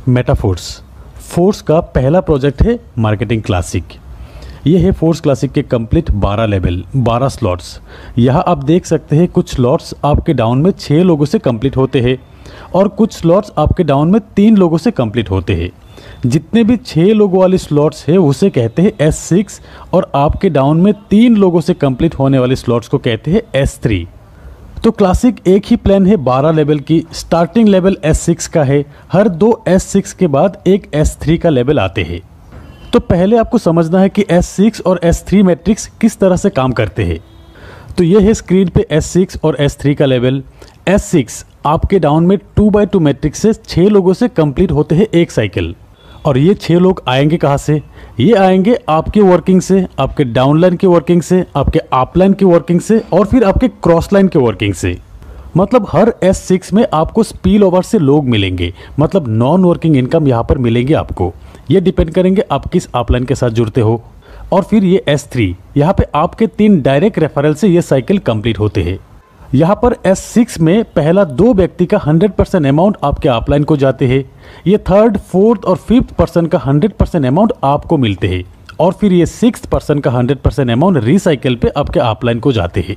Metaphors force का पहला project है मार्केटिंग क्लासिक। ये है फोर्स क्लासिक के कंप्लीट 12 लेवल 12 स्लॉट्स। यहाँ आप देख सकते हैं कुछ स्लॉट्स आपके डाउन में 6 लोगों से कंप्लीट होते हैं और कुछ स्लॉट्स आपके डाउन में 3 लोगों से कंप्लीट होते हैं। जितने भी 6 लोगों वाली स्लॉट्स है उसे कहते हैं S6 और आपके डाउन में 3 लोगों से कंप्लीट होने वाले स्लॉट्स को कहते हैं S3। तो क्लासिक एक ही प्लान है 12 लेवल की। स्टार्टिंग लेवल S6 का है, हर 2 S6 के बाद एक S3 का लेवल आते हैं। तो पहले आपको समझना है कि S6 और S3 मैट्रिक्स किस तरह से काम करते हैं। तो ये है स्क्रीन पे S6 और S3 का लेवल। S6 आपके डाउन में 2x2 मैट्रिक्स से 6 लोगों से कंप्लीट होते हैं एक साइकिल। और ये 6 लोग आएंगे कहाँ से? ये आएंगे आपके वर्किंग से, आपके डाउनलाइन की वर्किंग से, आपके अपलाइन की वर्किंग से और फिर आपके क्रॉस लाइन की वर्किंग से। मतलब हर S6 में आपको स्पिल ओवर से लोग मिलेंगे, मतलब नॉन वर्किंग इनकम यहाँ पर मिलेंगे आपको। ये डिपेंड करेंगे आप किस अपलाइन के साथ जुड़ते हो। और फिर ये S3 यहाँ पे आपके 3 डायरेक्ट रेफरल से ये साइकिल कंप्लीट होते हैं। यहाँ पर S6 में पहला 2 व्यक्ति का 100% अमाउंट आपके अपलाइन को जाते हैं। ये 3rd, 4th और 5th पर्सन का 100% अमाउंट आपको मिलते हैं और फिर ये 6th पर्सन का 100% अमाउंट रिसाइकिल पे आपके अपलाइन को जाते हैं।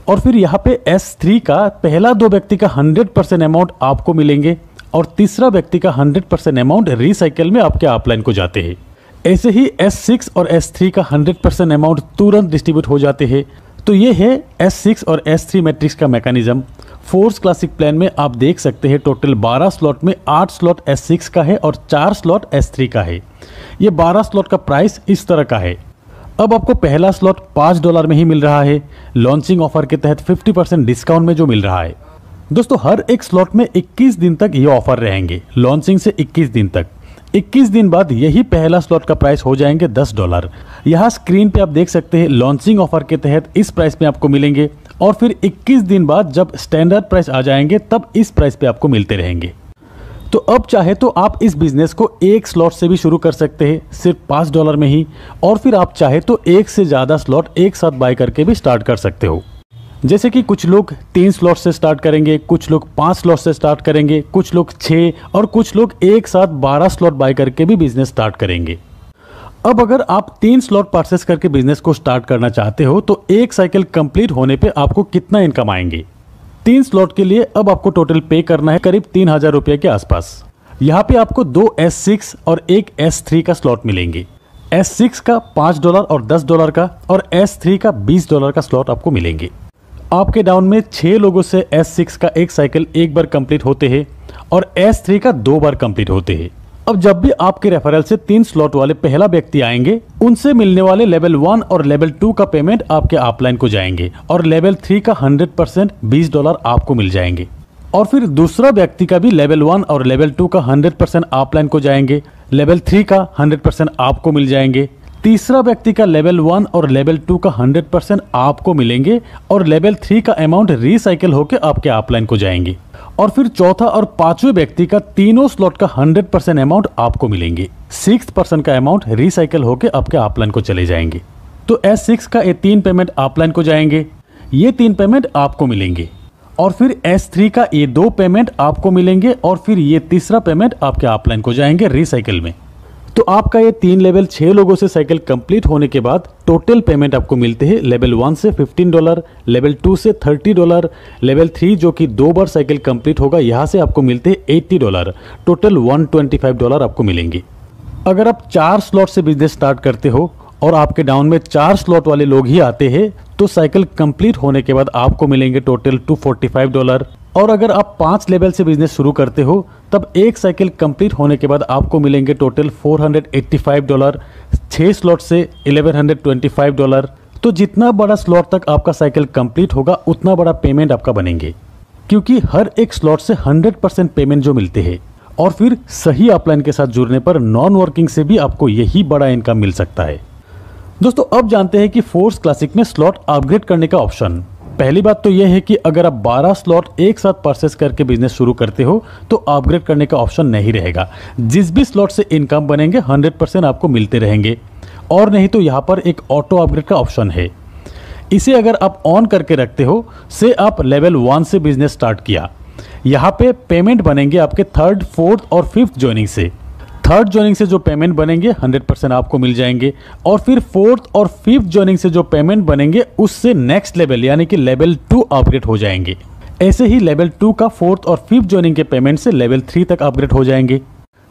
और फिर यहाँ पे S3 का पहला 2 व्यक्ति का 100% अमाउंट आपको मिलेंगे और तीसरा व्यक्ति का 100% अमाउंट रिसाइकिल में आपके अपलाइन को जाते हैं। ऐसे ही S6 और S3 का 100% अमाउंट तुरंत डिस्ट्रीब्यूट हो जाते हैं। तो ये है S6 और S3 मैट्रिक्स का मैकेनिज्म। फोर्स क्लासिक प्लान में आप देख सकते हैं टोटल 12 स्लॉट में 8 स्लॉट S6 का है और 4 स्लॉट S3 का है। ये 12 स्लॉट का प्राइस इस तरह का है। अब आपको पहला स्लॉट $5 में ही मिल रहा है, लॉन्चिंग ऑफर के तहत 50% डिस्काउंट में जो मिल रहा है। दोस्तों हर एक स्लॉट में 21 दिन तक ये ऑफर रहेंगे, लॉन्चिंग से 21 दिन तक। 21 दिन बाद यही पहला स्लॉट का प्राइस हो जाएंगे $10। यहाँ स्क्रीन पे आप देख सकते हैं लॉन्चिंग ऑफर के तहत इस प्राइस में आपको मिलेंगे और फिर 21 दिन बाद जब स्टैंडर्ड प्राइस आ जाएंगे तब इस प्राइस पे आपको मिलते रहेंगे। तो अब चाहे तो आप इस बिजनेस को एक स्लॉट से भी शुरू कर सकते हैं सिर्फ $5 में ही, और फिर आप चाहे तो एक से ज़्यादा स्लॉट एक साथ बाय करके भी स्टार्ट कर सकते हो। जैसे कि कुछ लोग 3 स्लॉट से स्टार्ट करेंगे, कुछ लोग 5 स्लॉट से स्टार्ट करेंगे, कुछ लोग 6 और कुछ लोग एक साथ 12 स्लॉट बाय करके भी बिजनेस स्टार्ट करेंगे। अब अगर आप 3 स्लॉट परचेस करके बिजनेस को स्टार्ट करना चाहते हो तो एक साइकिल कंप्लीट होने पे आपको कितना इनकम आएंगे? 3 स्लॉट के लिए अब आपको टोटल पे करना है करीब 3000 रुपये के आसपास। यहाँ पे आपको 2 S6 और एक S3 का स्लॉट मिलेंगे। S6 का $5 और $10 का और S3 का $20 का स्लॉट आपको मिलेंगे। आपके डाउन में 6 लोगों से S6 का एक साइकिल एक बार कंप्लीट होते हैं और S3 का 2 बार कंप्लीट होते हैं। अब जब भी आपके रेफरल से 3 स्लॉट वाले पहला व्यक्ति आएंगे उनसे मिलने वाले लेवल 1 और लेवल 2 का पेमेंट आपके अपलाइन को जाएंगे और लेवल 3 का 100% $20 आपको मिल जाएंगे। और फिर दूसरा व्यक्ति का भी लेवल 1 और लेवल 2 का 100% अपलाइन को जाएंगे, लेवल 3 का 100% आपको मिल जाएंगे। तीसरा व्यक्ति का लेवल 1 और लेवल 2 का 100% आपको मिलेंगे और लेवल 3 का अमाउंट रिसाइकिल होकर आपके अपलाइन को जाएंगे। और फिर चौथा और पांचवें व्यक्ति का तीनों स्लॉट का 100% अमाउंट आपको मिलेंगे। 6th पर्सन का अमाउंट रिसाइकिल होकर आपके अपलाइन को चले जाएंगे। तो S6 का ये 3 पेमेंट अपलाइन को जाएंगे, ये 3 पेमेंट आपको मिलेंगे और फिर S3 का ये 2 पेमेंट आपको मिलेंगे और फिर ये तीसरा पेमेंट आपके अपलाइन को जाएंगे रिसाइकिल में। तो आपका ये 3 लेवल 6 लोगों से साइकिल कंप्लीट होने के बाद टोटल पेमेंट आपको मिलते हैं लेवल 1 से $15, लेवल 2 से $30, लेवल 3 जो कि 2 बार साइकिल कंप्लीट होगा यहाँ से आपको मिलते हैं $80। टोटल $125 आपको मिलेंगे। अगर आप 4 स्लॉट से बिजनेस स्टार्ट करते हो और आपके डाउन में 4 स्लॉट वाले लोग ही आते हैं तो साइकिल कंप्लीट होने के बाद आपको मिलेंगे टोटल $245। और अगर आप 5 लेवल से बिजनेस शुरू करते हो तब एक साइकिल कंप्लीट होने के बाद आपको मिलेंगे टोटल $485। 6 स्लॉट से $1125। तो जितना बड़ा स्लॉट तक आपका साइकिल कंप्लीट होगा उतना बड़ा पेमेंट आपका बनेंगे, क्योंकि हर एक स्लॉट से 100% पेमेंट जो मिलते हैं। और फिर सही अपलाइन के साथ जुड़ने पर नॉन वर्किंग से भी आपको यही बड़ा इनकम मिल सकता है। दोस्तों अब जानते हैं कि फोर्स क्लासिक में स्लॉट अपग्रेड करने का ऑप्शन। पहली बात तो यह है कि अगर आप 12 स्लॉट एक साथ परचेस करके बिजनेस शुरू करते हो तो अपग्रेड करने का ऑप्शन नहीं रहेगा। जिस भी स्लॉट से इनकम बनेंगे 100% आपको मिलते रहेंगे। और नहीं तो यहाँ पर एक ऑटो अपग्रेड का ऑप्शन है, इसे अगर आप ऑन करके रखते हो, से आप लेवल 1 से बिजनेस स्टार्ट किया यहाँ पे पेमेंट बनेंगे आपके 3rd, 4th और 5th ज्वाइनिंग से। 3rd ज्वाइनिंग से जो पेमेंट बनेंगे 100% आपको मिल जाएंगे, और फिर 4th और 5th ज्वाइनिंग से जो पेमेंट बनेंगे उससे नेक्स्ट लेवल यानी कि लेवल 2 अपग्रेड हो जाएंगे। ऐसे ही लेवल 2 का 4th और 5th ज्वाइनिंग के पेमेंट से लेवल 3 तक अपग्रेड हो जाएंगे।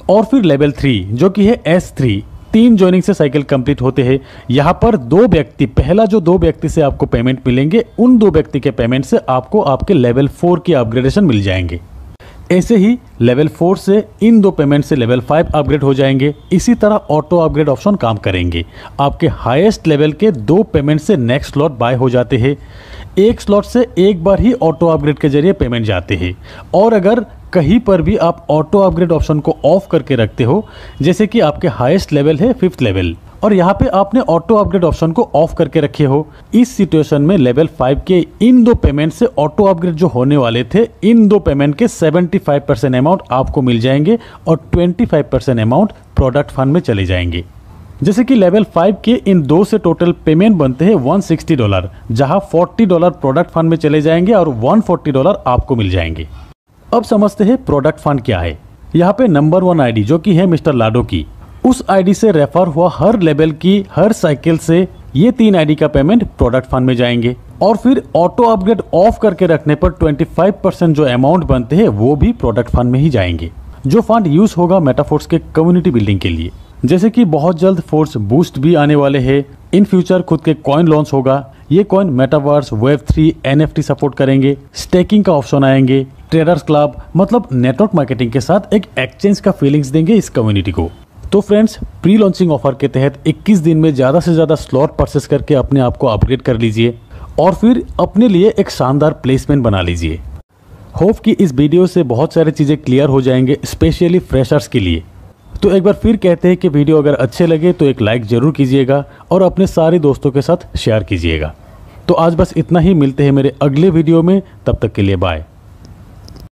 और फिर लेवल 3 जो कि है S3, 3 ज्वाइनिंग से साइकिल कंप्लीट होते हैं। यहाँ पर 2 व्यक्ति, पहला जो 2 व्यक्ति से आपको पेमेंट मिलेंगे, उन 2 व्यक्ति के पेमेंट से आपको आपके लेवल 4 की अपग्रेडेशन मिल जाएंगे। ऐसे ही लेवल 4 से इन 2 पेमेंट से लेवल 5 अपग्रेड हो जाएंगे। इसी तरह ऑटो अपग्रेड ऑप्शन काम करेंगे। आपके हाईएस्ट लेवल के 2 पेमेंट से नेक्स्ट स्लॉट बाय हो जाते हैं। एक स्लॉट से एक बार ही ऑटो अपग्रेड के जरिए पेमेंट जाते हैं, और अगर कहीं पर भी आप ऑटो अपग्रेड ऑप्शन को ऑफ करके रखते हो, जैसे कि आपके हाईएस्ट लेवल है 5th लेवल, और यहाँ पे आपने ऑटो अपग्रेड ऑप्शन को ऑफ करके रखे हो, इस सिचुएशन में लेवल 5 के इन 2 पेमेंट से ऑटो अपग्रेड जो होने वाले थे, इन 2 पेमेंट के 75% अमाउंट आपको मिल जाएंगे और 25% अमाउंट प्रोडक्ट फंड में चले जाएंगे। जैसे कि लेवल 5 के इन 2 से टोटल पेमेंट बनते हैं $160, जहां $40 प्रोडक्ट फंड में चले जाएंगे और $140 आपको मिल जाएंगे। अब समझते हैं प्रोडक्ट फंड क्या है। यहाँ पे नंबर 1 आईडी जो कि है मिस्टर लाडो की, उस आईडी से रेफर हुआ हर लेवल की हर साइकिल से ये 3 आईडी का पेमेंट प्रोडक्ट फंड में जाएंगे, और फिर ऑटो अपग्रेड ऑफ करके रखने पर 25% जो अमाउंट बनते हैं वो भी प्रोडक्ट फंड में ही जाएंगे, जो फंड यूज होगा मेटाफोर्स के कम्युनिटी बिल्डिंग के लिए। जैसे कि बहुत जल्द फोर्स बूस्ट भी आने वाले हैं, इन फ्यूचर खुद के कॉइन लॉन्च होगा। ये coin metaverse, Web3, NFT support करेंगे, स्टेकिंग का ऑप्शन आएंगे, ट्रेडर्स क्लब, मतलब नेटवर्क मार्केटिंग के साथ एक एक्सचेंज का फीलिंग्स देंगे इस कम्युनिटी को। तो फ्रेंड्स, प्री लॉन्चिंग ऑफर के तहत 21 दिन में ज़्यादा से ज़्यादा स्लॉट परचेस करके अपने आप को अपग्रेड कर लीजिए और फिर अपने लिए एक शानदार प्लेसमेंट बना लीजिए। होप कि इस वीडियो से बहुत सारी चीज़ें क्लियर हो जाएंगे, स्पेशली फ्रेशर्स के लिए। तो एक बार फिर कहते हैं कि वीडियो अगर अच्छे लगे तो एक लाइक ज़रूर कीजिएगा और अपने सारे दोस्तों के साथ शेयर कीजिएगा। तो आज बस इतना ही, मिलते हैं मेरे अगले वीडियो में, तब तक के लिए बाय।